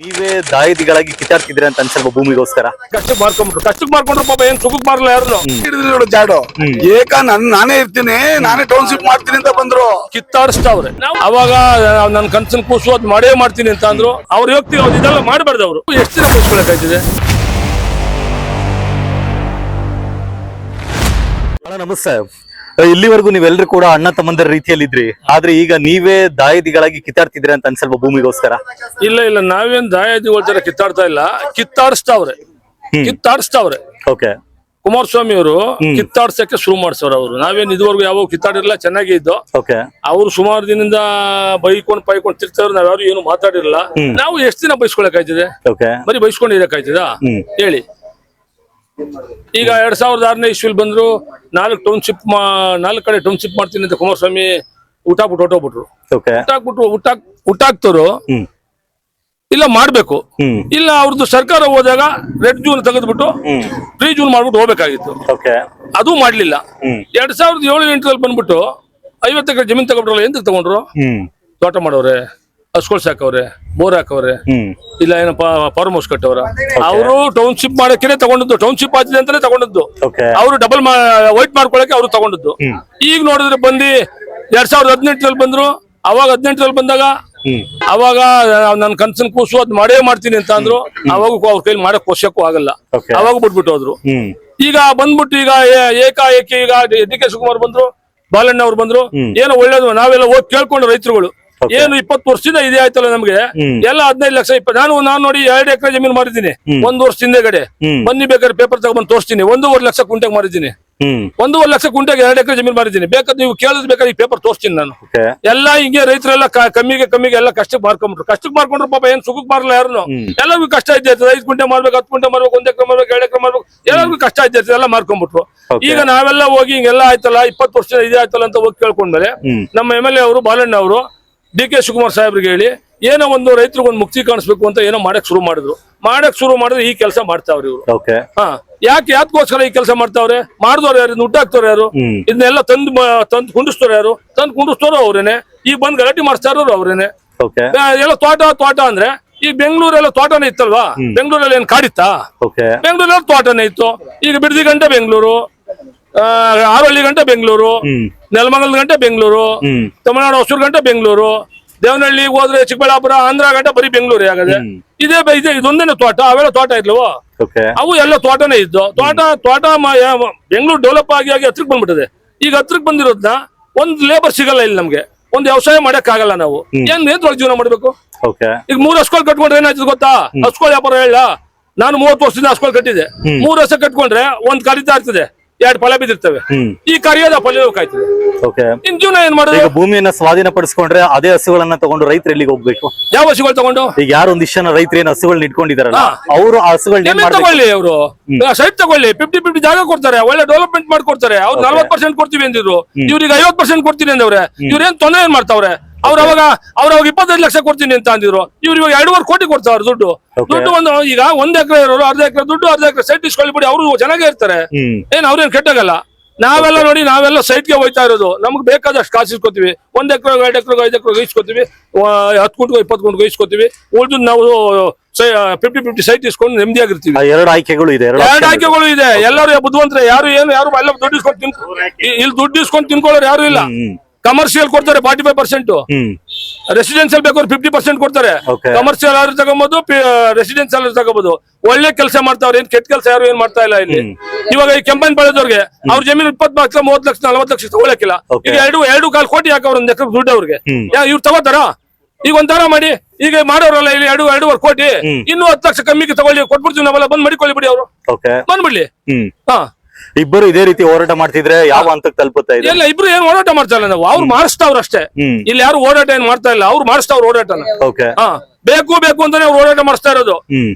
ನೀವೇ ದಾಯಿದಿಗಳಾಗಿ ಕಿತ್ತಾಡ್ತಿದ್ರಿ ಅಂತ ಅನ್ಸಲ್ವ ಭೂಮಿಗೋಸ್ಕರ? ಕಷ್ಟಕ್ಕೆ ಮಾಡ್ಕೊಂಡ್ರು ಪಾಪ ಏನ್ ಸುಖಕ್ ಮಾರಲ್ಲ ಯಾರು ಹಿಡಿದ್ರು ಜಾಡು ಏಕ ನಾನೇ ಇರ್ತೀನಿ, ನಾನೇ ಟೌನ್ಶಿಪ್ ಮಾಡ್ತೀನಿ ಅಂತ ಬಂದ್ರು. ಕಿತ್ತಾಡಿಸ್ತಾವ್ರೆ. ಅವಾಗ ನನ್ ಕನ್ಸನ್ ಕೂಸು ಅದ್ ಮಾಡೇ ಮಾಡ್ತೀನಿ ಅಂತ ಅಂದ್ರು. ಅವ್ರ ವ್ಯಕ್ತಿ ಇದೆಲ್ಲ ಮಾಡಬಾರ್ದು. ಅವರು ಎಷ್ಟು ದಿನ ಬಯಸ್ಕೊಳಕಾಯ್ತಿದೆ? ನಮಸ್ತೆ. ಇಲ್ಲಿವರೆಗೂ ನೀವೆಲ್ಲರೂ ಕೂಡ ಅಣ್ಣ ತಮ್ಮಂದರ ರೀತಿಯಲ್ಲಿ ಇದ್ರಿ, ಆದ್ರೆ ಈಗ ನೀವೇ ದಾಯಿದಿಗಳಾಗಿ ಕಿತ್ತಾಡ್ತಿದ್ರಿ ಅಂತ ಅನ್ಸಲ್ವ ಭೂಮಿಗೋಸ್ಕರ? ಇಲ್ಲ, ನಾವೇನ್ ದಾಯಾದಿಗಳ ತರ ಕಿತ್ತಾಡ್ತಾ ಇಲ್ಲ, ಕಿತ್ತಾಡಿಸ್ತಾವ್ರೆ. ಓಕೆ. ಕುಮಾರಸ್ವಾಮಿ ಅವರು ಕಿತ್ತಾಡ್ಸಕ್ಕೆ ಶುರು ಮಾಡ್ಸವ್ರ. ಅವರು ನಾವೇನ್ ಇದುವರೆಗೂ ಯಾವ ಕಿತ್ತಾಡಿರಲ್ಲ, ಚೆನ್ನಾಗೇ ಇದ್ದು. ಅವ್ರು ಸುಮಾರು ದಿನದಿಂದ ಬೈಕೊಂಡು ತಿರ್ತಾವ್ರು, ನಾವ್ಯಾರು ಏನು ಮಾತಾಡಿರಲ್ಲ. ನಾವು ಎಷ್ಟು ದಿನ ಬಯಸ್ಕೊಳಕಾಯ್ತಿದೆ? ಬರೀ ಬಯಸ್ಕೊಂಡಿರಕಾಯ್ತದ ಹೇಳಿ? ಈಗ 2006ನೇ ಇಸ್ವಿಲ್ ಬಂದ್ರು, 4 ಕಡೆ ಟೌನ್ಶಿಪ್ ಮಾಡ್ತೀನಿ ಅಂತ ಕುಮಾರಸ್ವಾಮಿ ಹೊಟ್ಟೋಗ್ಬಿಟ್ರು. ಹುಟ್ಟಾಕ್ತವ್ರು ಇಲ್ಲ ಮಾಡ್ಬೇಕು, ಇಲ್ಲ ಅವ್ರದ್ದು ಸರ್ಕಾರ ಹೋದಾಗ ರೆಡ್ ಜೂನ್ ತೆಗೆದ್ಬಿಟ್ಟು ಫ್ರೀ ಜೂನ್ ಮಾಡ್ಬಿಟ್ಟು ಹೋಗ್ಬೇಕಾಗಿತ್ತು. ಅದು ಮಾಡ್ಲಿಲ್ಲ. 2007-8 ಬಂದ್ಬಿಟ್ಟು 50 ಎಕರೆ ಜಮೀನ್ ತಗೊಂಡ್ರಲ್ಲ. ಎಂತ ತಗೊಂಡ್ರು? ತೋಟ ಮಾಡವ್ರೆ, ಹಸ್ಕೊಳ್ ಸಾಕವ್ರೆ, ಬೋರ್ ಹಾಕವ್ರೆ, ಇಲ್ಲ ಏನಪ್ಪಾ ಫಾರ್ಮ್ ಹೌಸ್ ಕಟ್ಟವ್ರ. ಅವರು ಟೌನ್ಶಿಪ್ ಮಾಡಕ್ಕೆ ತಗೊಂಡದ್ದು, ಟೌನ್ಶಿಪ್ ಆಗಿದೆ ಅಂತಾನೆ ತಗೊಂಡದ್ದು. ಅವರು ಡಬಲ್ ವೈಟ್ ಮಾಡ್ಕೊಳಕ್ಕೆ ಅವ್ರು ತಗೊಂಡದ್ದು. ಈಗ ನೋಡಿದ್ರೆ ಬಂದು 2018 ಬಂದ್ರು. ಅವಾಗ 18 ಬಂದಾಗ ಅವಾಗ ನನ್ ಕನ್ಸನ್ ಕೂಸು ಅದ್ ಮಾಡೇ ಮಾಡ್ತೀನಿ ಅಂತ ಅಂದ್ರು. ಅವಾಗ ಅವ್ರ ಕೈಲಿ ಮಾಡಕ್ ವರ್ಷಕ್ಕೂ ಆಗಲ್ಲ, ಅವಾಗ ಬಿಟ್ಬಿಟ್ಟು ಹೋದ್ರು. ಈಗ ಬಂದ್ಬಿಟ್ಟು ಈಗ ಏಕಾಏಕಿ ಈಗ ಡಿ ಕೆ ಶಿವಕುಮಾರ್ ಬಂದ್ರು, ಬಾಲಣ್ಣ ಅವ್ರು ಬಂದ್ರು. ಏನೋ ಒಳ್ಳೇದು ನಾವೆಲ್ಲ ಹೋಗಿ ಕೇಳ್ಕೊಂಡು ರೈತರುಗಳು ಏನು 20 ವರ್ಷದಿಂದ ಇದೇ ಆಯ್ತಲ್ಲ ನಮ್ಗೆ ಎಲ್ಲ 15 ಲಕ್ಷ ನಾನು ನೋಡಿ 2 ಎಕರೆ ಜಮೀನು ಮಾರಿದ್ದೀನಿ 1 ವರ್ಷ ಹಿಂದೆಗಡೆ. ಬನ್ನಿ ಬೇಕಾದ್ರೆ ಪೇಪರ್ ತಗೊಂಡ್ ತೋರಿಸ್ತೀನಿ. 1.5 ಲಕ್ಷ ಕುಂಟೆಗೆ ಮಾರಿದ್ದೀನಿ. 1.5 ಲಕ್ಷ ಕುಂಟೆಗೆ 2 ಎಕರೆ ಜಮೀನು ಮಾರಿದ್ದೀನಿ. ಬೇಕಾದ್ರೆ ನೀವು ಕೇಳಿದ್ ಬೇಕಾದ್ರೆ ಈ ಪೇಪರ್ ತೋರಿಸ್ತೀನಿ ನಾನು. ಎಲ್ಲ ಹಿಂಗೆ ರೈತರೆಲ್ಲ ಕಮ್ಮಿಗೆ ಎಲ್ಲ ಕಷ್ಟಕ್ಕೆ ಮಾರ್ಕೊಂಡ್ರು ಪಾಪ ಏನ್ ಸುಖಕ್ಕೆ ಮಾರಲ್ಲ ಯಾರು. ಎಲ್ಲರಿಗೂ ಕಷ್ಟ ಇದ್ದ 5 ಕುಂಟೆ ಮಾಡ್ಬೇಕು, 10 ಕುಂಟೆ ಮಾಡ್ಬೇಕು, 1 ಎಕರೆ ಮಾಡ್ಬೇಕು, 2 ಎಕರೆ ಮಾಡ್ಬೇಕು, ಎಲ್ಲರಿಗೂ ಕಷ್ಟ ಇದ್ದ ಎಲ್ಲ ಮಾರ್ಕೊಂಡ್ಬಿಟ್ರು. ಈಗ ನಾವೆಲ್ಲ ಹೋಗಿ ಹಿಂಗೆಲ್ಲ ಆಯ್ತಲ್ಲ 20 ವರ್ಷ ಇದೇ ಆಯ್ತಲ್ಲ ಅಂತ ಹೋಗಿ ಕೇಳ್ಕೊಂಡ್ಮೇಲೆ ನಮ್ಮ MLA ಅವರು ಬಾಲಣ್ಣ ಅವರು ಡಿ ಕೆ ಶಿವಕುಮಾರ್ ಸಾಹೇಬ್ರಿಗೆ ಹೇಳಿ ಏನೋ ಒಂದು ರೈತರಿಗೊಂದು ಮುಕ್ತಿ ಕಾಣಿಸ್ಬೇಕು ಅಂತ ಏನೋ ಮಾಡಕ್ ಶುರು ಮಾಡಿದ್ರೆ ಈ ಕೆಲಸ ಮಾಡ್ತಾವ್ರಿ ಇವ್ರು. ಯಾಕೋಸ್ಕರ ಈ ಕೆಲಸ ಮಾಡ್ತಾವ್ರೆ? ಮಾಡಿದವ್ರು ಯಾರು? ದುಡ್ಡಾಕ್ತವ್ರು ಯಾರು? ಇದನ್ನೆಲ್ಲ ತಂದು ಕುಂಡಿಸ್ತವ್ರು ಯಾರು? ಕುಂಡಿಸ್ತವ್ರು ಅವ್ರೇನೆ. ಈಗ ಬಂದ್ ಗಲಾಟೆ ಮಾಡಿಸ್ತಾ ಇರೋರು ಅವ್ರೇನೆ. ಎಲ್ಲ ತೋಟ ಅಂದ್ರೆ ಈ ಬೆಂಗಳೂರೆಲ್ಲ ತೋಟನೇ ಇತ್ತಲ್ವಾ? ಬೆಂಗಳೂರಲ್ಲಿ ಏನ್ ಕಾಡಿತ್ತಾ? ಬೆಂಗಳೂರಲ್ಲಿ ತೋಟನೇ ಇತ್ತು. ಈಗ ಬಿಡದಿ ಗಂಟೆ ಬೆಂಗಳೂರು, ಆರೋಳ್ಳಿ ಗಂಟೆ ಬೆಂಗಳೂರು, ನೆಲಮಂಗಲ ಗಂಟೆ ಬೆಂಗಳೂರು, ತಮಿಳುನಾಡು ಹೊಸೂರು ಗಂಟೆ ಬೆಂಗಳೂರು, ದೇವನಹಳ್ಳಿ ಹೋದ್ರೆ ಚಿಕ್ಕಬಳ್ಳಾಪುರ, ಆಂಧ್ರ ಗಂಟೆ ಬರೀ ಬೆಂಗಳೂರು ಆಗದೆ. ಇದೊಂದೇನೆ ತೋಟ, ಅವೆಲ್ಲ ತೋಟ ಇದ್ಲವ? ಅವು ಎಲ್ಲ ತೋಟನೇ ಇದ್ದು. ತೋಟ ಬೆಂಗಳೂರು ಡೆವಲಪ್ ಆಗಿ ಹತ್ರಕ್ಕೆ ಬಂದ್ಬಿಟ್ಟಿದೆ. ಈಗ ಹತ್ರಕ್ಕೆ ಬಂದಿರೋದ್ನ ಒಂದ್ ಲೇಬರ್ ಸಿಗಲ್ಲ ಇಲ್ಲಿ ನಮ್ಗೆ. ಒಂದ್ ವ್ಯವಸಾಯ ಮಾಡಕ್ ಆಗಲ್ಲ. ನಾವು ಏನ್ ಜೀವನ ಮಾಡ್ಬೇಕು? ಈಗ 3 ಹಸ್ಕೊಳ್ ಕಟ್ಕೊಂಡ್ರೆ ಏನಾಯ್ತದ ಗೊತ್ತಾ? ಹಸ್ಕೊಳ್ ವ್ಯಾಪಾರ ಹೇಳ. ನಾನು 30 ವರ್ಷದಿಂದ ಹಸ್ಕೊಳ್ ಕಟ್ಟಿದೆ. 3 ವರ್ಷ ಕಟ್ಕೊಂಡ್ರೆ ಒಂದ್ ಕರಿತಾ ಇರ್ತದೆ, 2 ಫಲ ಬಿದ್ದಿರ್ತವೆ. ಈ ಕರಿಯೋದ ಫಲಕಾಯ್ತದೆ. ಇನ್ ಜೀವನ ಏನ್ ಮಾಡೋದು? ಭೂಮಿಯನ್ನ ಸ್ವಾಧೀನ ಪಡಿಸ್ಕೊಂಡ್ರೆ ಅದೇ ಹಸುಗಳನ್ನ ತಗೊಂಡು ರೈತರು ಎಲ್ಲಿಗೆ ಹೋಗ್ಬೇಕು? ಯಾವ ಹಸುಗಳು ತಗೊಂಡು? ಈಗ ಯಾರು ಒಂದಿಷ್ಟು ಜನ ರೈತರು ಏನ್ ಹಸುಗಳನ್ನ ಇಟ್ಕೊಂಡಿದಾರಲ್ಲ, ಅವರು ಆ ಹಸುಗಳನ್ನ ತಗೊಳ್ಳಿ. ಅವರು ಸೈಟ್ ತಗೊಳ್ಳಿ, 50-50 ಜಾಗ ಕೊಡ್ತಾರೆ, ಒಳ್ಳೆ ಡೆವಲಪ್ಮೆಂಟ್ ಮಾಡ್ಕೊಡ್ತಾರೆ. ಅವ್ರು 40% ಕೊಡ್ತೀವಿ ಅಂದಿದ್ರು, ಇವ್ರಿಗೆ 50% ಕೊಡ್ತೀನಿ ಅಂದವ್ರೆ. ಇವ್ರೇನ್ ತೊಂದರೆ ಏನ್ ಮಾಡ್ತಾವ್ರೆ? ಅವ್ರ ಅವಾಗ 25 ಲಕ್ಷ ಕೊಡ್ತೀನಿ ಅಂತ ಅಂದಿದ್ರು. ಇವ್ರು ಇವಾಗ 2.5 ಕೋಟಿ ಕೊಡ್ತಾವ್ರ ದುಡ್ಡು. ಒಂದು ಈಗ 1 ಎಕರೆ ಇರೋರು 1/2 ಎಕರೆ ದುಡ್ಡು, 1/2 ಎಕರೆ ಸೈಟ್ ಇಸ್ಕೊಳ್ಳಿ ಬಿಡಿ, ಅವ್ರು ಚೆನ್ನಾಗೇ ಇರ್ತಾರೆ. ಏನ್ ಅವ್ರೇನ್ ಕೆಟ್ಟಾಗಲ್ಲ. ನಾವೆಲ್ಲ ನೋಡಿ, ನಾವೆಲ್ಲ ಸೈಟ್ಗೆ ಹೋಯ್ತಾ ಇರೋದು. ನಮ್ಗೆ ಬೇಕಾದಷ್ಟು ಕಾಸು ಇಸ್ಕೊತೀವಿ. 1 ಎಕರೆ 2 ಎಕರೆ 5 ಎಕರೆ ಇಸ್ಕೊತೀವಿ, 10 ಗುಂಟು 20 ಗುಂಟು ಇಸ್ಕೊತೀವಿ. ಉಳಿದು ನಾವು 50-50 ಸೈಟ್ ಇಸ್ಕೊಂಡು ನೆಮ್ಮದಿಯಾಗಿರ್ತೀವಿ. 2 ಆಯ್ಕೆಗಳು ಇದೆ. ಎಲ್ಲರೂ ಬುದ್ಧಿವಂತರೆ. ಯಾರು ಎಲ್ಲ ದುಡ್ಡು ಇಸ್ಕೊಂಡು ತಿನ್ಕೊಳ್ಳೋರು ಯಾರು ಇಲ್ಲ. ಕಮರ್ಷಿಯಲ್ ಕೊಡ್ತಾರೆ 45%, ರೆಸಿಡೆನ್ಸಿಯಲ್ ಬೇಕಾದ್ರೆ 50% ಕೊಡ್ತಾರೆ. ಕಮರ್ಷಿಯಲ್ ಆದ್ರೂ ತಗೋಬಹುದು, ರೆಸಿಡೆನ್ಸಿಯಲ್ ಆದ್ರೂ ತಗೋಬಹುದು. ಒಳ್ಳೆ ಕೆಲಸ ಮಾಡ್ತಾವ್ರೆ. ಏನ್ ಕೆಟ್ಟ ಕೆಲಸ ಯಾರು ಏನ್ ಮಾಡ್ತಾ ಇಲ್ಲ ಇಲ್ಲಿ. ಇವಾಗ ಈ ಕೆಂಪೈನ್ ಬೆಳೆದವ್ರಿಗೆ ಅವ್ರ ಜಮೀನು 20 ಲಕ್ಷ 30 ಲಕ್ಷ 40 ಲಕ್ಷ ತಗೊಳಕಿಲ್ಲ. ಈಗ 2.25 ಕೋಟಿ ಹಾಕವ್ರ 1 ಎಕರೆ ದುಡ್ಡು ಅವ್ರಿಗೆ. ಇವ್ರು ತಗೋತಾರ? ಈಗ ಒಂಥರ ಮಾಡಿ ಈಗ ಮಾಡೋರಲ್ಲ ಇಲ್ಲಿ 2.5 ಕೋಟಿ, ಇನ್ನೂ 10 ಲಕ್ಷ ಕಮ್ಮಿಗೆ ತಗೊಳ್ಳಿ, ಕೊಟ್ಬಿಡ್ತೀವಿ ನಾವೆಲ್ಲ. ಬಂದ್ ಮಾಡಿಕೊಳ್ಳಿ ಬಿಡಿ, ಅವರು ಬಂದ್ಬಿಡ್ಲಿ. ಇಬ್ಬರು ಇದೇ ರೀತಿ ಹೋರಾಟ ಮಾಡ್ತಿದ್ರೆ ಯಾವ ಹಂತಕ್ಕೆ ತಲುಪುತ್ತಾ ಇದೆ? ಇಲ್ಲ, ಇಬ್ರು ಏನ್ ಹೋರಾಟ ಮಾಡ್ತಾ ಇಲ್ಲ. ನಾವು ಅವ್ರು ಮಾಡಿಸ್ತಾವ್ರ ಅಷ್ಟೇ. ಇಲ್ಲಿ ಯಾರು ಹೋರಾಟ ಏನ್ ಮಾಡ್ತಾ ಇಲ್ಲ. ಅವ್ರು ಮಾಡಿಸ್ತಾವ್ರ ಹೋರಾಟನ. ಬೇಕು ಅಂತಾನೆ ಅವ್ರು ಹೋರಾಟ ಮಾಡಿಸ್ತಾ ಇರೋದು.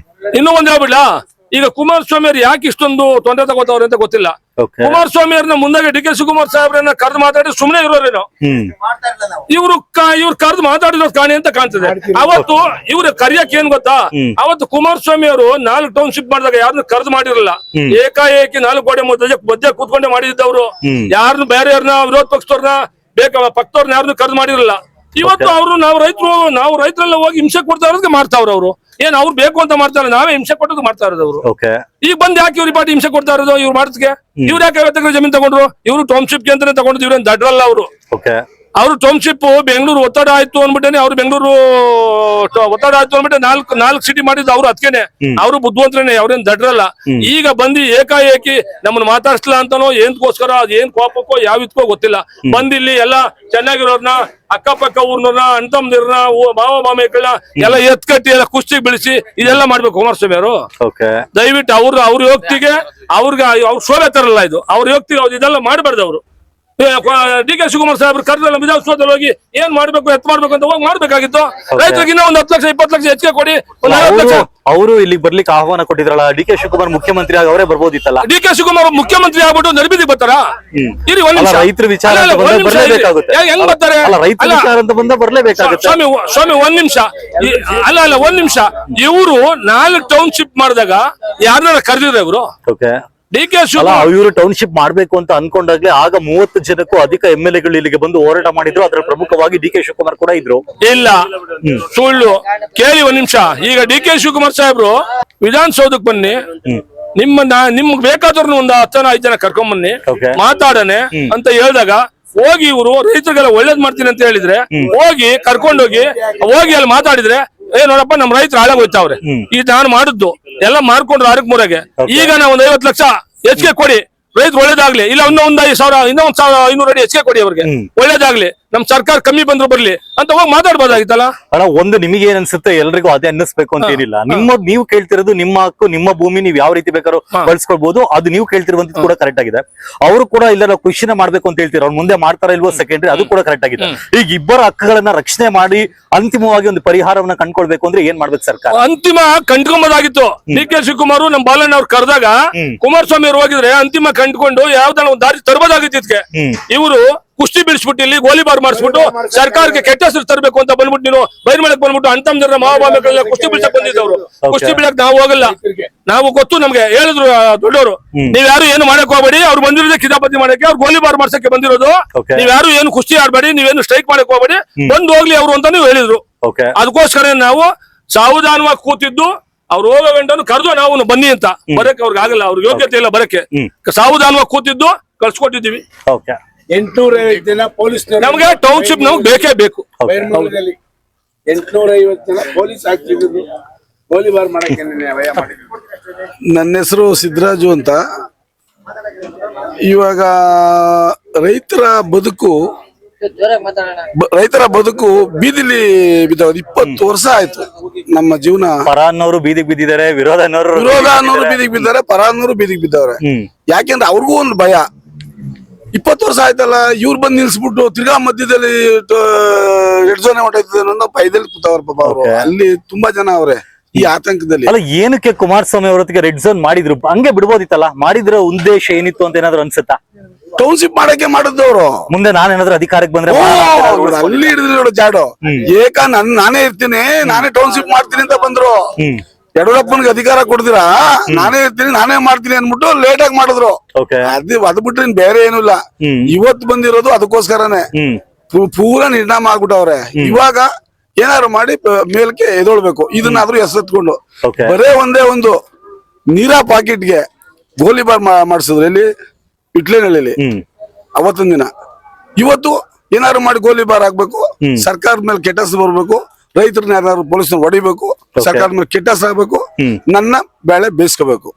ಇನ್ನೂ ಒಂದ್ ಹೇಳ್ಬಿಡ್ಲಾ? ಈಗ ಕುಮಾರಸ್ವಾಮಿ ಅವ್ರು ಯಾಕೆ ಇಷ್ಟೊಂದು ತೊಂದರೆ ತಗೋತಾವ್ರೆ ಅಂತ ಗೊತ್ತಿಲ್ಲ. ಕುಮಾರಸ್ವಾಮಿ ಅವ್ರನ್ನ ಮುಂದಾಗೆ ಡಿ ಕೆ ಶಿವಕುಮಾರ್ ಸಾಹೇಬ್ರನ್ನ ಕರೆದು ಮಾತಾಡಿ ಸುಮ್ನೆ ಇರೋರೇನೋ. ಇವ್ರು ಕರೆದು ಮಾತಾಡಿರೋದು ಕಾಣಿ ಅಂತ ಕಾಣ್ತದೆ. ಅವತ್ತು ಇವ್ರ ಕರಿಯಕ್ ಏನ್ ಗೊತ್ತಾ? ಅವತ್ತು ಕುಮಾರಸ್ವಾಮಿ ಅವರು 4 ಟೌನ್ಶಿಪ್ ಮಾಡಿದಾಗ ಯಾರನ್ನ ಕರೆದು ಮಾಡಿರಲ್ಲ. ಏಕಾಏಕಿ 4 ಗೋಡೆ ಮಧ್ಯ ಕೂತ್ಕೊಂಡೆ ಮಾಡಿದ್ದವ್ರು. ಯಾರನ್ನು ಬೇರೆಯವ್ರನ್ನ ವಿರೋಧ ಪಕ್ಷದವ್ರನ್ನ ಪಕ್ಷದವ್ರನ್ನ ಯಾರನ್ನು ಕರೆದು ಮಾಡಿರಲ್ಲ. ಇವತ್ತು ಅವರು ನಾವು ರೈತರೆಲ್ಲ ಹೋಗಿ ಹಿಂಸೆ ಕೊಡ್ತಾ ಇರೋದಕ್ಕೆ ಮಾಡ್ತಾವ್ರ ಅವರು. ಏನ್ ಅವ್ರು ಬೇಕು ಅಂತ ಮಾಡ್ತಾರೆ, ನಾವೇ ಹಿಂಸೆ ಕೊಟ್ಟೋದು ಮಾಡ್ತಾ ಇರೋದು ಅವರು. ಓಕೆ, ಈಗ ಬಂದ್ ಯಾಕೆ ಇವ್ರ ಪಾರ್ಟಿ ಹಿಂಸೆ ಕೊಡ್ತಾ ಇರೋದು ಇವ್ರು ಮಾಡೋದಕ್ಕೆ? ಇವ್ರು ಯಾಕೆ 50 ಎಕರೆ ಜಮೀನ್ ತಗೊಂಡ್ರು? ಇವ್ರು ಟೌನ್ಶಿಪ್ ಅಂತಾನೆ ತಗೊಂಡ್ರು, ಇವ್ರೇನ್ ದಡ್ರಲ್ಲ ಅವರು. ಓಕೆ, ಅವ್ರು ಟೌನ್ಶಿಪ್ ಬೆಂಗಳೂರು ಒತ್ತಡ ಆಯ್ತು ಅಂದ್ಬಿಟ್ಟೆ ಅವ್ರು ಬೆಂಗಳೂರು ಒತ್ತಡ ಆಯ್ತು ಅಂದ್ಬಿಟ್ಟೆ ನಾಲ್ಕು ಸಿಟಿ ಮಾಡಿದ್ದು ಅವ್ರು ಅದಕ್ಕೇನೆ. ಅವರು ಬುದ್ಧಿವಂತರೇನೆ, ಅವ್ರೇನ್ ದಡ್ರಲ್ಲ. ಈಗ ಬಂದು ಏಕಾಏಕಿ ನಮ್ಮನ್ನ ಮಾತಾಡ್ಸಲ್ಲ ಅಂತಾನೋ ಏನ್ಕೋಸ್ಕರ, ಅದೇನ್ ಕೋಪಕ್ಕೋ ಯಾವಿದ್ಕೋ ಗೊತ್ತಿಲ್ಲ, ಬಂದಿಲ್ಲಿ ಎಲ್ಲ ಚೆನ್ನಾಗಿರೋರ್ನ ಅಕ್ಕಪಕ್ಕ ಊರ್ನವ್ರನ್ನ ಅಣ್ತಮ್ದಿರ್ನ ಮಾವ ಮಾಮೇಕಳ್ನ ಎಲ್ಲ ಎತ್ಕಟ್ಟಿ ಎಲ್ಲ ಕುಸ್ತಿ ಬೆಳೆಸಿ ಇದೆಲ್ಲ ಮಾಡ್ಬೇಕು ಕುಮಾರಸ್ವಾಮಿ ಅವರು. ದಯವಿಟ್ಟು ಅವ್ರ ಯೋಕ್ತಿಗೆ ಅವ್ರ ಶೋಭೆ ತರಲ್ಲ ಇದು. ಅವ್ರ ಯೋಕ್ತಿಗೆ ಅವ್ರು ಇದೆಲ್ಲ ಮಾಡಬಾರ್ದು. ಅವರು ಡಿ ಕೆ ಶಿವಕುಮಾರ್ ಸಾಹೇಬ್ರು ಕರ್ನಾಟಕ ವಿಧಾನಸೌಧದಲ್ಲಿ ಹೋಗಿ ಏನ್ ಮಾಡ್ಬೇಕು ಎತ್ ಮಾಡ್ಬೇಕು ಅಂತ ಹೋಗಿ ಮಾಡ್ಬೇಕಾಗಿತ್ತು. ರೈತರಿಗೆ ಇನ್ನೂ 10 ಲಕ್ಷ 20 ಲಕ್ಷ ಹೆಚ್ಚಿಗೆ ಕೊಡಿ, 40 ಲಕ್ಷ. ಅವರು ಇಲ್ಲಿ ಬರ್ಲಿಕ್ಕೆ ಆಹ್ವಾನ ಕೊಟ್ಟಿದ್ರಲ್ಲ, ಡಿ ಕೆ ಶಿವಕುಮಾರ್ ಮುಖ್ಯಮಂತ್ರಿ ಆಗಿ ಅವರೇ ಬರ್ಬೋದಿತ್ತಲ್ಲ. ಡಿ ಕೆ ಶಿವಕುಮಾರ್ ಮುಖ್ಯಮಂತ್ರಿ ಆಗ್ಬಿಟ್ಟು ನರ್ಬಿದಿ ಬರ್ತಾರ? ಇರಿ ಒಂದ್ ನಿಮಿಷ, ರೈತರ ವಿಚಾರ ಹೆಂಗ್ ಬರ್ತಾರೆ? ರೈತರ ವಿಚಾರ ಅಂತ ಬಂದ ಬರ್ಲೇಬೇಕಾಗುತ್ತೆ. ಸ್ವಾಮಿ ಒಂದ್ ನಿಮಿಷ, ಅಲ್ಲ ಒಂದ್ ನಿಮಿಷ. ಇವರು 4 ಟೌನ್ಶಿಪ್ ಮಾಡಿದಾಗ ಯಾರನ್ನ ಕರೆದಿದ್ರೆ ಇವರು? ಡಿ ಕೆ ಶಿವಕುಮಾರ್ ಇವರು ಟೌನ್ಶಿಪ್ ಮಾಡ್ಬೇಕು ಅಂತ ಅನ್ಕೊಂಡಾಗ್ಲೇ ಆಗ 30 ಜನಕ್ಕೂ ಅಧಿಕ MLA-ಗಳು ಇಲ್ಲಿಗೆ ಬಂದು ಹೋರಾಟ ಮಾಡಿದ್ರು. ಅದ್ರ ಪ್ರಮುಖವಾಗಿ ಡಿ ಕೆ ಶಿವಕುಮಾರ್ ಕೂಡ ಇದ್ರು. ಇಲ್ಲ, ಸುಳ್ಳು. ಕೇಳಿ ಒಂದ್ ನಿಮಿಷ. ಈಗ ಡಿ ಕೆ ಶಿವಕುಮಾರ್ ಸಾಹೇಬ್ರು ವಿಧಾನಸೌಧಕ್ಕೆ ಬನ್ನಿ, ನಿಮ್ಗೆ ಬೇಕಾದ್ರೂ ಒಂದು 10-5 ಜನ ಕರ್ಕೊಂಡ್ ಬನ್ನಿ, ಮಾತಾಡನೆ ಅಂತ ಹೇಳಿದಾಗ ಹೋಗಿ ಇವರು ರೈತರಿಗೆಲ್ಲ ಒಳ್ಳೇದ್ ಮಾಡ್ತೀನಿ ಅಂತ ಹೇಳಿದ್ರೆ ಹೋಗಿ ಕರ್ಕೊಂಡೋಗಿ ಅಲ್ಲಿ ಮಾತಾಡಿದ್ರೆ ನೋಡಪ್ಪ ನಮ್ ರೈತರು ಹಾಳಾಗೋಯ್ತಾವ್ರೆ, ಈಗ ನಾನು ಮಾಡಿದ್ದು ಎಲ್ಲ ಮಾರ್ಕೊಂಡ್ರು 6-3ಗೆ, ಈಗ ನಾವು 50 ಲಕ್ಷ ಹೆಚ್ಚಿಗೆ ಕೊಡಿ, ರೈತರು ಒಳ್ಳೇದಾಗ್ಲಿ, ಇಲ್ಲ ಇನ್ನೊಂದ್ 1,500 ಅಡಿ ಹೆಚ್ಚಿಗೆ ಕೊಡಿ, ಅವ್ರಿಗೆ ಒಳ್ಳೇದಾಗ್ಲಿ, ನಮ್ ಸರ್ಕಾರ ಕಮ್ಮಿ ಬಂದ್ರು ಬರ್ಲಿ ಅಂತ ಹೋಗಿ ಮಾತಾಡ್ಬೋದಾಗಿತ್ತಲ್ಲ. ಒಂದು ನಿಮಗೆ ಏನ್ ಅನ್ಸುತ್ತೆ, ಎಲ್ರಿಗೂ ಅದೇ ಅನ್ನಿಸ್ಬೇಕು ಅಂತ ಏನಿಲ್ಲ. ನೀವು ಕೇಳ್ತಿರೋದು ನಿಮ್ಮ ಹಕ್ಕು, ನಿಮ್ಮ ಭೂಮಿ, ನೀವು ಯಾವ ರೀತಿ ಬೇಕಾದ್ರೂ ಬಳಸ್ಕೊಳ್ಬಹುದು. ಅದು ನೀವು ಕೇಳ್ತಿರುವಂತದ್ದು ಕೂಡ ಕರೆಕ್ಟ್ ಆಗಿದೆ. ಅವರು ಕೂಡ ಇಲ್ಲ ನಾವು ಕೃಷಿನ ಮಾಡ್ಬೇಕು ಅಂತ ಹೇಳ್ತೀರ, ಅವ್ರು ಮುಂದೆ ಮಾಡ್ತಾರ ಇಲ್ವೋ ಸೆಕೆಂಡ್ರಿ, ಅದು ಕೂಡ ಕರೆಕ್ಟ್ ಆಗಿದೆ. ಈಗ ಇಬ್ಬರ ಹಕ್ಕುಗಳನ್ನ ರಕ್ಷಣೆ ಮಾಡಿ ಅಂತಿಮವಾಗಿ ಒಂದು ಪರಿಹಾರವನ್ನ ಕಂಡ್ಕೊಳ್ಬೇಕು ಅಂದ್ರೆ ಏನ್ ಮಾಡ್ಬೇಕು ಸರ್ಕಾರ? ಅಂತಿಮ ಕಂಡ್ಕೊಂಬೋದಾಗಿತ್ತು. ಡಿ ಕೆ ಶಿವಕುಮಾರ್ ನಮ್ ಬಾಲಣ್ಣ ಅವ್ರು ಕರೆದಾಗ ಕುಮಾರಸ್ವಾಮಿ ಅವ್ರು ಹೋಗಿದ್ರೆ ಅಂತಿಮ ಕಂಡ್ಕೊಂಡು ಯಾವ್ದಾನ ಒಂದು ದಾರಿ ತರಬಹುದಾಗಿತ್ತು. ಇದಕ್ಕೆ ಇವರು ಕುಸ್ತಿ ಬಿಡಿಸ್ಬಿಟ್ಟು ಇಲ್ಲಿ ಗೋಲಿಬಾರ್ ಮಾಡಿಸ್ಬಿಟ್ಟು ಸರ್ಕಾರಕ್ಕೆ ಕೆಟ್ಟ ಹೆಸರು ತರಬೇಕು ಅಂತ ಬಂದ್ಬಿಟ್ಟು ನೀನು ಬೈರ್ಮಳಕ್ ಬಂದ್ಬಿಟ್ಟು ಅಂತಮ್ಜರ ಮಹಾಭಾಮಕಳೆಲ್ಲ ಕುಸ್ತಿ ಬಿಡ್ಸಕ್ ಬಂದಿದ್ದವ್ರು. ಕುಸ್ತಿ ಬಿಡಕ್ ನಾವು ಹೋಗಲ್ಲ, ನಾವು ಗೊತ್ತು, ನಮ್ಗೆ ಹೇಳಿದ್ರು ದೊಡ್ಡವರು, ನೀವ್ ಯಾರು ಏನು ಮಾಡಕ್ ಹೋಗ್ಬೇಡಿ, ಅವ್ರು ಬಂದಿರೋದೇ ಕಿತಾಪತಿ ಮಾಡಕ್ಕೆ, ಅವ್ರು ಗೋಲಿಬಾರ್ ಮಾಡ್ಸಕ್ಕೆ ಬಂದಿರೋದು, ನೀವ್ ಯಾರು ಏನು ಕುಸ್ತಿ ಆಡ್ಬೇಡಿ, ನೀವೇನು ಸ್ಟ್ರೈಕ್ ಮಾಡಕ್ ಹೋಗ್ಬೇಡಿ, ಬಂದು ಹೋಗ್ಲಿ ಅವರು ಅಂತ ನೀವು ಹೇಳಿದ್ರು. ಅದಕ್ಕೋಸ್ಕರ ನಾವು ಸಾವಧಾನವಾಗಿ ಕೂತಿದ್ದು ಅವ್ರು ಹೋಗೋ ಗಂಟನು ಕರೆದು ನಾವು ಬನ್ನಿ ಅಂತ ಬರಕ್ಕೆ ಅವ್ರಿಗೆ ಆಗಲ್ಲ, ಅವ್ರಿಗೆ ಯೋಗ್ಯತೆ ಇಲ್ಲ ಬರಕ್ಕೆ. ಸಾವಧಾನವಾಗಿ ಕೂತಿದ್ದು ಕಳ್ಸಿಕೊಟ್ಟಿದ್ದೀವಿ. 850 ಜನ ಪೊಲೀಸ್, ನಮ್ಗೆ ಟೌನ್ಶಿಪ್ ನಮ್ಗೆ ಬೇಕೇ ಬೇಕು. 850 ಜನ ಪೊಲೀಸ್ ಹಾಕ್ತಿದ್ರು ಗೋಲಿಬಾರ್ ಮಾಡಕ್ಕೆ. ನನ್ನ ಹೆಸರು ಸಿದ್ದರಾಜು ಅಂತ. ಇವಾಗ ರೈತರ ಬದುಕು ಬೀದಿಲಿ ಬಿದ್ದೋದು. 20 ವರ್ಷ ಆಯ್ತು ನಮ್ಮ ಜೀವನ. ಪರ ಅನ್ನೋರು ಬೀದಿಗೆ ಬಿದ್ದಿದ್ದಾರೆ, ವಿರೋಧ ಅನ್ನೋರು ಬೀದಿಗೆ ಬಿದ್ದಾರೆ, ಪರ ಅನ್ನೋರು ಬೀದಿಗೆ ಬಿದ್ದವ್ರೆ. ಯಾಕೆಂದ್ರೆ ಅವ್ರಿಗೂ ಒಂದು ಭಯ. 20 ವರ್ಷ ಆಯ್ತಲ್ಲ, ಇವ್ರು ಬಂದು ನಿಲ್ಸ್ಬಿಟ್ಟು ತಿರ್ಗಾ ಮಧ್ಯದಲ್ಲಿ ರೆಡ್ ಝೋನ್ ಹೊಟ್ಟೈತದೆ ಅನ್ನೋ ಭಯದಲ್ಲಿ ಕೂತವ್ರ ಪಾಪ ಅವರು. ಅಲ್ಲಿ ತುಂಬಾ ಜನ ಅವ್ರೆ ಈ ಆತಂಕದಲ್ಲಿ. ಅಲ್ಲ, ಏನಕ್ಕೆ ಕುಮಾರಸ್ವಾಮಿ ಅವರೊತ್ತಿಗೆ ರೆಡ್ ಝೋನ್ ಮಾಡಿದ್ರು? ಹಂಗೆ ಬಿಡ್ಬೋದಿತ್ತಲ್ಲ. ಮಾಡಿದ್ರ ಉದ್ದೇಶ ಏನಿತ್ತು ಅಂತ ಏನಾದ್ರು ಅನ್ಸುತ್ತಾ? ಟೌನ್ಶಿಪ್ ಮಾಡಕ್ಕೆ ಮಾಡಿದ್ದವ್ರು. ಮುಂದೆ ನಾನೇನಾದ್ರೂ ಅಧಿಕಾರಕ್ಕೆ ಬಂದ್ರೆ ಅಲ್ಲಿ ಹಿಡಿದ್ರಿ ನೋಡು ಜಾಡು. ನಾನೇ ಇರ್ತೀನಿ, ನಾನೇ ಟೌನ್ಶಿಪ್ ಮಾಡ್ತೀನಿ ಅಂತ ಬಂದ್ರು. ಯಡಿಯೂರಪ್ಪನಿಗೆ ಅಧಿಕಾರ ಕೊಡ್ತೀರಾ, ನಾನೇ ಇರ್ತೀನಿ, ನಾನೇ ಮಾಡ್ತೀನಿ ಅನ್ಬಿಟ್ಟು ಲೇಟ್ ಆಗಿ ಮಾಡಿದ್ರು. ಅದು ಬಿಟ್ರೆ ಬೇರೆ ಏನು ಇಲ್ಲ. ಇವತ್ತು ಬಂದಿರೋದು ಅದಕ್ಕೋಸ್ಕರನೇ. ಪೂರಾ ನಿರ್ಣಾಮ ಆಗ್ಬಿಟ್ಟವ್ರೆ. ಇವಾಗ ಏನಾದ್ರು ಮಾಡಿ ಮೇಲ್ಕೆ ಎದೊಳ್ಬೇಕು. ಇದನ್ನಾದ್ರೂ ಎಸೆತ್ಕೊಂಡು ಬರೇ ಒಂದೇ ಒಂದು ನೀರಾ ಪಾಕೆಟ್ಗೆ ಗೋಲಿಬಾರ್ ಮಾಡಿಸಿದ್ರು ಇಲ್ಲಿ ಇಟ್ಲೇನಹಳ್ಳಿಲಿ ಅವತ್ತಿನ ದಿನ. ಇವತ್ತು ಏನಾದ್ರು ಮಾಡಿ ಗೋಲಿಬಾರ್ ಆಗ್ಬೇಕು, ಸರ್ಕಾರದ ಮೇಲೆ ಕೆಟ್ಟ ಹೆಸರು ಬರ್ಬೇಕು, ರೈತರನ್ನ ಯಾರು ಪೊಲೀಸ್ನ ಹೊಡಿಬೇಕು, ಸರ್ಕಾರದ ಮೇಲೆ ಕೆಟ್ಟ ಹೆಸರು ಆಗ್ಬೇಕು, ನನ್ನ ಬೆಳೆ ಬೇಯಿಸ್ಕೋಬೇಕು.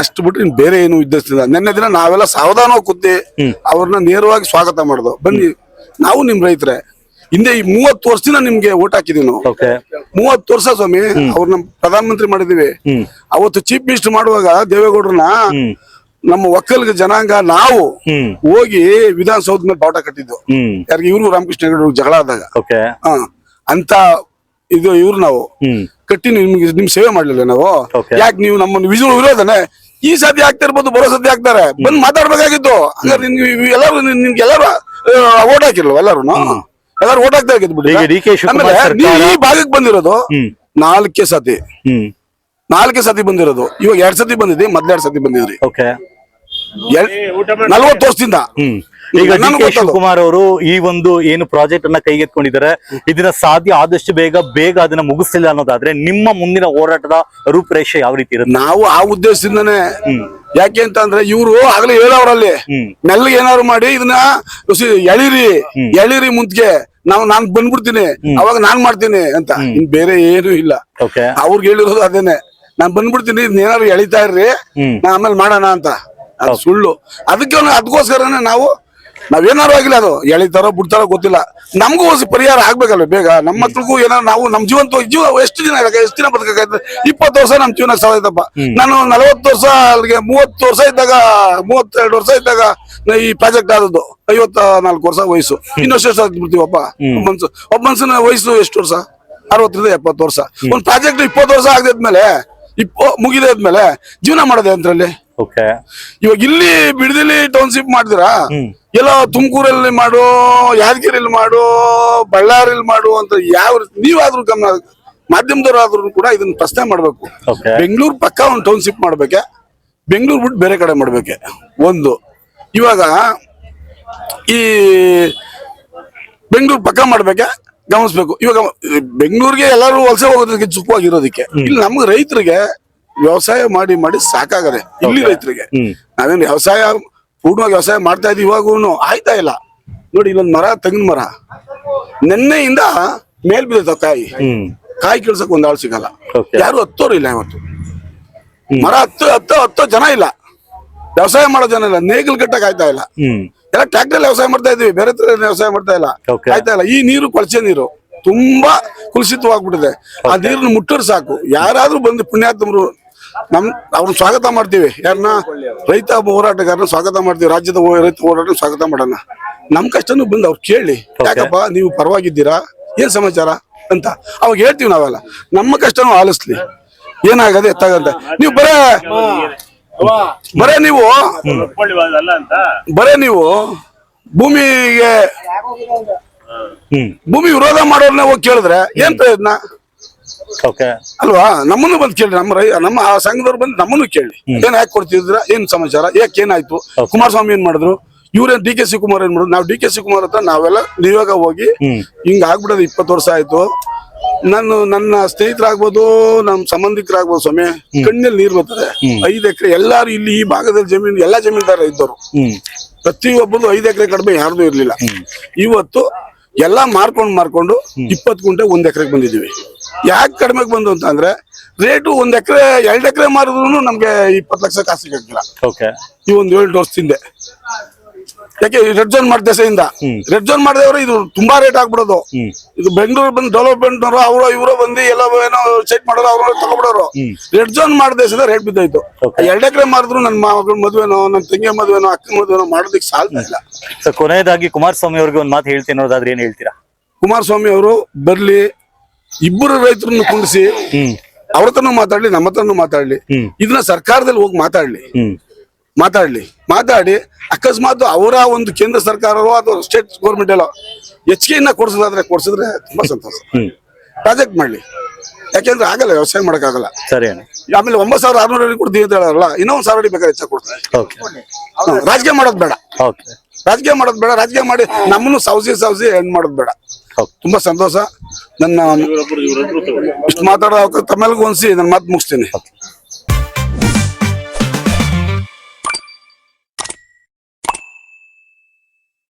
ಅಷ್ಟು ಬಿಟ್ರೆ ಬೇರೆ ಏನು ಉದ್ದೇಶಿಲ್ಲ. ನಿನ್ನೆ ದಿನ ನಾವೆಲ್ಲ ಸಾವಧಾನವಾಗಿ ಕೂತಿ ಅವ್ರನ್ನ ನೇರವಾಗಿ ಸ್ವಾಗತ ಮಾಡುದು. ಬನ್ನಿ, ನಾವು ನಿಮ್ ರೈತರೇ, ಹಿಂದೆ ಈ 30 ವರ್ಷದಿಂದ ನಿಮ್ಗೆ ಓಟ್ ಹಾಕಿದೀವಿ ನಾವು. 30 ವರ್ಷ ಸ್ವಾಮಿ ಅವ್ರನ್ನ ಪ್ರಧಾನ ಮಂತ್ರಿ ಮಾಡಿದೀವಿ. ಅವತ್ತು ಚೀಫ್ ಮಿನಿಸ್ಟರ್ ಮಾಡುವಾಗ ದೇವೇಗೌಡರನ್ನ ನಮ್ಮ ಒಕ್ಕಲಿಗ ಜನಾಂಗ ನಾವು ಹೋಗಿ ವಿಧಾನಸೌಧ ಮೇಲೆ ಬಾವುಟ ಕಟ್ಟಿದ್ದು. ಯಾರಿಗೆ? ಇವ್ರು ರಾಮಕೃಷ್ಣ ಹೆಗಡೆ ಜಗಳ ಆದಾಗ. ಅಂತ ಇದು ಇವ್ರು ನಾವು ಕಟ್ಟಿ ನಿಮ್ ಸೇವೆ ಮಾಡ್ಲಿಲ್ಲ ನಾವು. ಯಾಕೆ ನೀವು ನಮ್ಮನ್ನು ವಿರೋಧನೆ ಈ ಸದ್ಯ ಆಗ್ತಾ ಇರ್ಬೋದು, ಬರೋ ಸದ್ಯ ಆಗ್ತಾರೆ, ಬಂದ್ ಮಾತಾಡ್ಬೇಕಾಗಿತ್ತು. ಹಂಗಾರೆ ನಿಮ್ಗೆಲ್ಲರೂ ಓಟ್ ಹಾಕಿಲ್ವ? ಎಲ್ಲರೂ ಓಟ್ ಹಾಕ್ತಾ ಆಗಿದ್ದು ಬಿಡಿ. ಈ ಭಾಗಕ್ಕೆ ಬಂದಿರೋದು 4 ಸತಿ ಬಂದಿರೋದು. ಇವಾಗ 2 ಸತಿ ಬಂದಿದೆ, ಮೊದ್ಲು 2 ಸತಿ ಬಂದಿದ್ರಿ. 40 ವರ್ಷದಿಂದ. ಈಗ ಡಿ ನನಗೂ ಕೆ ಗೊತ್ತದು. ಶಿವಕುಮಾರ್ ಅವರು ಈ ಒಂದು ಏನು ಪ್ರಾಜೆಕ್ಟ್ ಅನ್ನ ಕೈಗೆತ್ಕೊಂಡಿದ್ದಾರೆ, ಇದನ್ನ ಸಾಧ್ಯ ಆದಷ್ಟು ಬೇಗ ಅದನ್ನ ಮುಗಿಸ್ತಿಲ್ಲ ಅನ್ನೋದಾದ್ರೆ ನಿಮ್ಮ ಮುಂದಿನ ಹೋರಾಟದ ರೂಪರೇಷೆ ಯಾವ ರೀತಿ ಇರುತ್ತೆ? ನಾವು ಆ ಉದ್ದೇಶದಿಂದನೇ, ಯಾಕೆ ಅಂತ ಅಂದ್ರೆ ಇವ್ರು ಆಗ್ಲೇ ಹೇಳೋರಲ್ಲಿ ಮೆಲ್ಲಗೆ ಏನಾದ್ರು ಮಾಡಿ ಇದನ್ನ ಎಳಿರಿ ಮುಂದ್ಗೆ ನಾನ್ ಬಂದ್ಬಿಡ್ತೀನಿ, ಅವಾಗ ನಾನ್ ಮಾಡ್ತೀನಿ ಅಂತ. ಇನ್ ಬೇರೆ ಏನು ಇಲ್ಲ. ಅವ್ರಿಗೆ ಹೇಳಿರೋದು ಅದೇನೆ, ನಾನ್ ಬಂದ್ಬಿಡ್ತೀನಿ, ಇದನ್ನ ಏನಾದ್ರು ಎಳಿತಾ ಇರ್ರಿ, ನಾ ಆಮೇಲೆ ಮಾಡೋಣ ಅಂತ. ಅದು ಸುಳ್ಳು. ಅದಕ್ಕೋಸ್ಕರನೇ ನಾವೇನಾರು ಆಗಿಲ್ಲ, ಅದು ಎಳಿತಾರೋ ಬಿಡ್ತಾರೋ ಗೊತ್ತಿಲ್ಲ, ನಮಗೂ ಪರಿಹಾರ ಆಗ್ಬೇಕಲ್ವ ಬೇಗ. ನಮ್ಮ ಮಕ್ಳಿಗೂ ಏನಾರು ನಾವು ನಮ್ ಜೀವ ಎಷ್ಟು ದಿನ ಬದುಕಾಯ್ತು? 20 ವರ್ಷ ನಮ್ ಜೀವನ ಸಾಯ್ತಪ್ಪ. ನಾನು 40 ವರ್ಷ ಅಲ್ಲಿಗೆ 30 ವರ್ಷ ಇದ್ದಾಗ 32 ವರ್ಷ ಇದ್ದಾಗ ಈ ಪ್ರಾಜೆಕ್ಟ್ ಆದದ್ದು. 54 ವರ್ಷ ವಯಸ್ಸು. ಇನ್ನಷ್ಟು ವರ್ಷ ಬಿಡ್ತೀವಪ್ಪ. ಒಬ್ಬ ಮನ್ಸನ ವಯಸ್ಸು ಎಷ್ಟು ವರ್ಷ? 60ರಿಂದ 70 ವರ್ಷ. ಒಂದ್ ಪ್ರಾಜೆಕ್ಟ್ 20 ವರ್ಷ ಆಗದ್ಮೇಲೆ ಮುಗಿದಾದ್ಮೇಲೆ ಜೀವನ ಮಾಡೋದೆ ಅಂತರಲ್ಲಿ. ಇವಾಗ ಇಲ್ಲಿ ಬಿಡದಿಲಿ ಟೌನ್ಶಿಪ್ ಮಾಡಿದಿರಾ, ಎಲ್ಲ ತುಮಕೂರಲ್ಲಿ ಮಾಡು, ಯಾದಗಿರಿಲಿ ಮಾಡು, ಬಳ್ಳಾರಿಲಿ ಮಾಡು ಅಂತ ಯಾವ ನೀವಾದ್ರೂ ಗಮನ, ಮಾಧ್ಯಮದವರಾದ್ರೂ ಕೂಡ ಇದನ್ನ ಪ್ರಶ್ನೆ ಮಾಡ್ಬೇಕು. ಬೆಂಗಳೂರು ಪಕ್ಕ ಒಂದು ಟೌನ್ಶಿಪ್ ಮಾಡ್ಬೇಕೆ, ಬೆಂಗಳೂರು ಬಿಟ್ಟು ಬೇರೆ ಕಡೆ ಮಾಡ್ಬೇಕೆ. ಒಂದು ಇವಾಗ ಈ ಬೆಂಗಳೂರು ಪಕ್ಕ ಮಾಡ್ಬೇಕೆ ಗಮನಿಸ್ಬೇಕು. ಇವಾಗ ಬೆಂಗಳೂರಿಗೆ ಎಲ್ಲರೂ ವಲಸೆ ಹೋಗೋದಕ್ಕೆ ಸುಖವಾಗಿರೋದಕ್ಕೆ, ಇಲ್ಲಿ ನಮ್ಗೆ ರೈತರಿಗೆ ವ್ಯವಸಾಯ ಮಾಡಿ ಸಾಕಾಗದೆ. ಇಲ್ಲಿ ರೈತರಿಗೆ ನಾವೇನು ವ್ಯವಸಾಯ ಪೂರ್ಣವಾಗಿ ವ್ಯವಸಾಯ ಮಾಡ್ತಾ ಇದೀವಿ, ಇವಾಗೂ ಆಯ್ತಾ ಇಲ್ಲ. ನೋಡಿ, ಇಲ್ಲೊಂದು ಮರ, ತೆಂಗಿನ ಮರ, ನೆನ್ನೆಯಿಂದ ಮೇಲ್ ಬಿದ್ದೈತ ಕಾಯಿ ಕೀಳ್ಸಕ್ ಒಂದ್ ಆಳು ಸಿಗಲ್ಲ. ಯಾರು ಹತ್ತೋರು ಇಲ್ಲ ಇವತ್ತು. ಮರ ಹತ್ತೋ ಜನ ಇಲ್ಲ, ವ್ಯವಸಾಯ ಮಾಡೋ ಜನ ಇಲ್ಲ, ನೇಗಿಲ್ ಕಟ್ಟಕ್ ಆಯ್ತಾ ಇಲ್ಲ. ಎಲ್ಲ ಟ್ರ್ಯಾಕ್ಟರ್ ವ್ಯವಸಾಯ ಮಾಡ್ತಾ ಇದೀವಿ, ಬೇರೆ ವ್ಯವಸಾಯ ಮಾಡ್ತಾ ಇಲ್ಲ, ಆಯ್ತಾ ಇಲ್ಲ. ಈ ನೀರು ಕೊಳಚೆ ನೀರು ತುಂಬಾ ಕುಲುಷಿತವಾಗ್ಬಿಟ್ಟಿದೆ. ಆ ನೀರನ್ನು ಮುಟ್ಟರು ಸಾಕು. ಯಾರಾದ್ರೂ ಬಂದು ಪುಣ್ಯಾತ್ಮರು ಅವ್ರನ್ನ ಸ್ವಾಗತ ಮಾಡ್ತೀವಿ. ಯಾರನ್ನ? ರೈತ ಹೋರಾಟಗಾರನ ಸ್ವಾಗತ ಮಾಡ್ತೀವಿ. ರಾಜ್ಯದ ರೈತ ಹೋರಾಟ ಸ್ವಾಗತ ಮಾಡೋಣ. ನಮ್ ಕಷ್ಟನು ಬಂದು ಅವ್ರು ಕೇಳಿ, ಯಾಕಪ್ಪ ನೀವು ಪರವಾಗಿದ್ದೀರಾ, ಏನ್ ಸಮಾಚಾರ ಅಂತ ಅವಾಗ ಹೇಳ್ತೀವಿ. ನಾವೆಲ್ಲ ನಮ್ಮ ಕಷ್ಟನು ಆಲಿಸ್ಲಿ, ಏನಾಗದೆ ಎತ್ತಾಗಂತ. ನೀವು ಬರೇ ನೀವು ಭೂಮಿ ವಿರೋಧ ಮಾಡೋರ್ನ ಹೋಗಿ ಕೇಳಿದ್ರೆ ಏನ್ ಪ್ರಯೋಜನ ಅಲ್ವಾ? ನಮ್ಮನ್ನು ಬಂದು ಕೇಳಿ, ನಮ್ಮ ಆ ಸಂಘದವ್ರು ಬಂದು ನಮ್ಮನ್ನು ಕೇಳಿ, ಏನ್ ಯಾಕೆ ಕೊಡ್ತಿದ್ರ, ಏನ್ ಸಮಾಚಾರ, ಯಾಕೆ ಏನಾಯ್ತು, ಕುಮಾರಸ್ವಾಮಿ ಏನ್ ಮಾಡಿದ್ರು, ಇವ್ರೇನ್ ಡಿ ಕೆ ಶಿವಕುಮಾರ್ ಏನ್ ಮಾಡಿದ್ರು. ನಾವು ಡಿ ಕೆ ಶಿವಕುಮಾರ್ ಹತ್ರ ನಾವೆಲ್ಲ ನೀವಾಗ ಹೋಗಿ ಹಿಂಗ ಆಗ್ಬಿಡೋದು 20 ವರ್ಷ ಆಯ್ತು, ನನ್ನ ಸ್ನೇಹಿತರಾಗ್ಬೋದು, ನಮ್ ಸಂಬಂಧಿಕರಾಗ್ಬೋದು, ಸ್ವಾಮಿ ಕಣ್ಣಲ್ಲಿ ನೀರ್ ಬರ್ತದೆ. 5 ಎಕರೆ ಎಲ್ಲಾರು ಇಲ್ಲಿ ಈ ಭಾಗದಲ್ಲಿ ಜಮೀನು, ಎಲ್ಲಾ ಜಮೀನ್ದಾರ ಇದ್ದವರು, ಪ್ರತಿಯೊಬ್ಬರು 5 ಎಕರೆ ಕಡಿಮೆ ಯಾರ್ದು ಇರ್ಲಿಲ್ಲ. ಇವತ್ತು ಎಲ್ಲಾ ಮಾರ್ಕೊಂಡು 20 ಗುಂಟೆ 1 ಎಕರೆಗೆ ಬಂದಿದೀವಿ. ಯಾಕೆ ಕಡಿಮೆಗೆ ಬಂದು ಅಂತ ಅಂದ್ರೆ, ರೇಟು 1 ಎಕರೆ 2 ಎಕರೆ ಮಾರಿದ್ರು ನಮ್ಗೆ 20 ಲಕ್ಷ ಕಾಸು ಸಿಗಕ್ಕಿಲ್ಲ. ಈ 7 ವರ್ಷದಿಂದ ಯಾಕೆ ರೆಡ್ ಝೋನ್ ಮಾಡ್ದೇಸೆಯಿಂದ ರೆಡ್ ಝೋನ್ ಮಾಡಿದವರು ಇದು ತುಂಬಾ ರೇಟ್ ಆಗ್ಬಿಡೋದು. ಇದು ಬೆಂಗಳೂರು ಬಂದು ಡೆವಲಪ್ಮೆಂಟ್ ಅವರು ಇವರು ಬಂದು ಎಲ್ಲ ಏನೋ ಸೆಟ್ ಮಾಡೋರು, ಅವ್ರ ತಗೊಬಿಡೋರು. ರೆಡ್ ಝೋನ್ ಮಾಡ್ದೇಸದ ರೇಟ್ ಬಿದ್ದೋಯ್ತು. 2 ಎಕರೆ ಮಾರಿದ್ರು ನನ್ನ ಮಗಳ ಮದುವೆನೋ, ನನ್ನ ತಂಗಿ ಮದುವೆನೋ, ಅಕ್ಕನ ಮದುವೆನೋ ಮಾಡೋದಕ್ಕೆ ಸಾಲ್ತಾ ಇಲ್ಲ. ಕೊನೆಯದಾಗಿ ಕುಮಾರಸ್ವಾಮಿ ಅವ್ರಿಗೆ ಒಂದ್ ಮಾತು ಹೇಳ್ತೀನಿ ಅನ್ನೋದಾದ್ರೆ ಏನ್ ಹೇಳ್ತೀರಾ? ಕುಮಾರಸ್ವಾಮಿ ಅವರು ಬರ್ಲಿ, ಇಬ್ಬರು ರೈತರನ್ನು ಕುಂಡಿಸಿ ಅವ್ರ ಹತ್ರನೂ ಮಾತಾಡ್ಲಿ, ನಮ್ಮ ಹತ್ರನೂ ಮಾತಾಡ್ಲಿ, ಇದನ್ನ ಸರ್ಕಾರದಲ್ಲಿ ಹೋಗಿ ಮಾತಾಡಿ ಅಕಸ್ಮಾತ್ ಅವರ ಒಂದು ಕೇಂದ್ರ ಸರ್ಕಾರವೋ ಅಥವಾ ಸ್ಟೇಟ್ ಗೌರ್ಮೆಂಟ್ ಎಲ್ಲೋ ಹೆಚ್ಚಿಗೆಯನ್ನ ಕೊಡ್ಸಿದ್ರೆ ತುಂಬಾ ಸಂತೋಷ. ಪ್ರಾಜೆಕ್ಟ್ ಮಾಡ್ಲಿ, ಯಾಕೆಂದ್ರೆ ಆಗಲ್ಲ, ವ್ಯವಸಾಯ ಮಾಡಕ್ ಆಗಲ್ಲ. ಸರಿ. ಆಮೇಲೆ 9,600 ಅಡಿ ಕೊಡ್ತೀವಿ ಅಂತ ಹೇಳಲ್ಲ, ಇನ್ನೂ 1,000 ಅಡಿ ಬೇಕಾದ್ರೆ ಹೆಚ್ಚಾಗಿ ಕೊಡ್ತಾರೆ. ರಾಜಕೀಯ ಮಾಡೋದ್ ಬೇಡ, ರಾಜಕೀಯ ಮಾಡಿ ನಮ್ಮನ್ನು ಸಾವಸಿ ಹೆಣ್ ಮಾಡೋದ್ ಬೇಡ. ತುಂಬಾ ಸಂತೋಷ. ನನ್ನ ಇಷ್ಟು ಮಾತಾಡೋ ತಮ್ಮೆಲ್ಗೂ ಅನ್ಸಿ ನನ್ನ ಮಾತು ಮುಗಿಸ್ತೀನಿ.